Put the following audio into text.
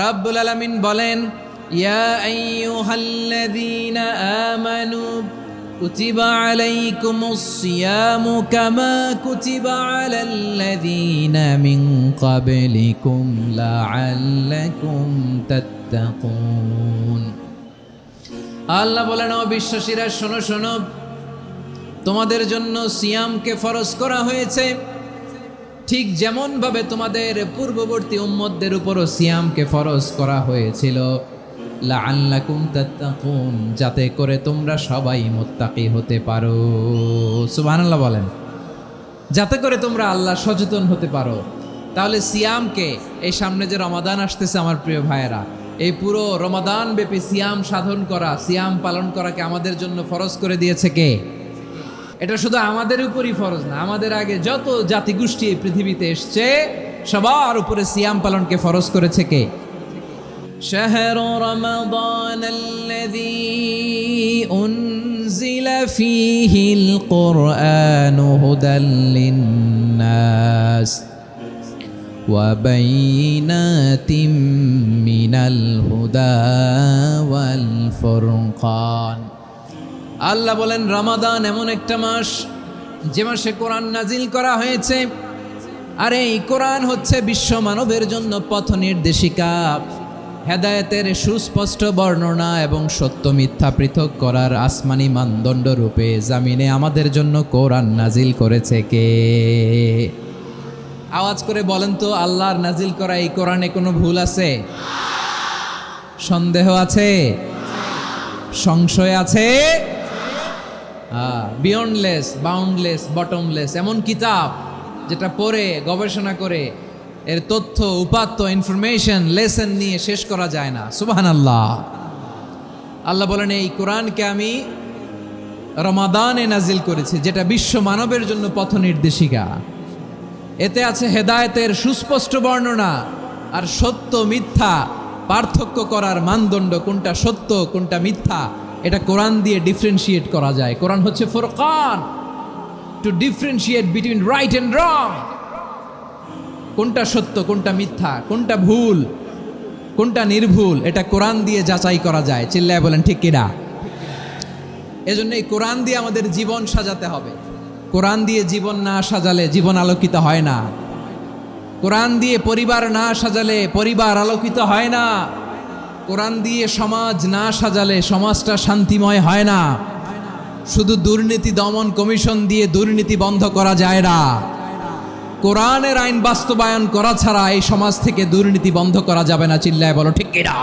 রাব্বুল আলামিন বলেন, ইয়া আইয়ুহাল্লাযীনা আমানু কুতিবা আলাইকুমুস সিয়ামু কামা কুতিবা আলাল্লাযীনা মিন ক্বাবলিকুম লাআল্লাকুম তাত্তাকুন। আল্লাহ বলেন, ও বিশ্বাসীরা শোনো শোনো, তোমাদের জন্য সিয়ামকে ফরজ করা হয়েছে, ঠিক যেমন ভাবে তোমাদের পূর্ববর্তী উম্মতদের উপরও সিয়ামকে ফরজ করা হয়েছিল, লাআল্লাকুম তাত্তাকুন, যাতে করে তোমরা সবাই মুত্তাকি হতে পারো। সুবহানাল্লাহ বলেন, যাতে করে তোমরা আল্লাহ সচেতন হতে পারো। তাহলে সিয়ামকে, এই সামনে যে রমাদান আসতেছে আমার প্রিয় ভাইয়েরা, এই পুরো রমাদান ব্যাপী সিয়াম সাধন করা, সিয়াম পালন করাকে আমাদের জন্য ফরজ করে দিয়েছে কে? এটা শুধু আমাদের উপরই ফরজ না, আমাদের আগে যত জাতিগোষ্ঠী এই পৃথিবীতে এসছে সবার উপরে সিয়াম পালনকে ফরজ করেছে কে? শাহরু রমাদানাল্লাযী উনজিলা ফীহিল কুরআনু হুদাল লিন্নাস ওয়া বাইনাতিম মিনাল হুদা ওয়াল ফুরকান। আল্লাহ বলেন, রমাদান এমন একটা মাস যে মাসে কোরআন নাজিল করা হয়েছে, আর এই কোরআন হচ্ছে বিশ্ব মানবের জন্য পথ নির্দেশিকা, হেদায়েতের সুস্পষ্ট বর্ণনা এবং সত্য মিথ্যা পৃথক করার আসমানি মানদণ্ড রূপে জামিনে আমাদের জন্য কোরআন নাজিল করেছে কে? আওয়াজ করে বলেন তো, আল্লাহর নাজিল করা এই কোরআনে কোনো ভুল আছে? সন্দেহ আছে? সংশয় আছে? বিয়ন্ডলেস, বাউন্ডলেস, বটমলেস এমন কিতাব যেটা পড়ে গবেষণা করে এর তথ্য উপাত্ত ইনফরমেশন লেসন নিয়ে শেষ করা যায় না। সুবহানাল্লাহ। আল্লাহ বলেন, এই কোরআনকে আমি রমাদানে নাজিল করেছি, যেটা বিশ্ব মানবের জন্য পথ নির্দেশিকা। এতে আছে হেদায়েতের সুস্পষ্ট বর্ণনা আর সত্য মিথ্যা পার্থক্য করার মানদণ্ড, কোনটা সত্য কোনটা মিথ্যা এটা কোরআন দিয়ে ডিফারেন্সিয়েট করা যায়। কোরআন হচ্ছে ফুরকান, to differentiate between right and wrong. কোনটা সত্য কোনটা মিথ্যা, কোনটা ভুল কোনটা নির্ভুল, এটা কোরআন দিয়ে যাচাই করা যায়। চিল্লায় বলেন ঠিক কিনা? এজন্য এই কোরআন দিয়ে আমাদের জীবন সাজাতে হবে। কোরআন দিয়ে জীবন না সাজালে জীবন আলোকিত হয় না। কোরআন দিয়ে পরিবার না সাজালে পরিবার আলোকিত হয় না। কোরআন দিয়ে সমাজ না সাজালে সমাজটা শান্তিময় হয় না। শুধু দুর্নীতি দমন কমিশন দিয়ে দুর্নীতি বন্ধ করা যায় না। কোরআনের আইন বাস্তবায়ন করা ছাড়া এই সমাজ থেকে দুর্নীতি বন্ধ করা যাবে না। চিল্লায় বলো ঠিক কিনা?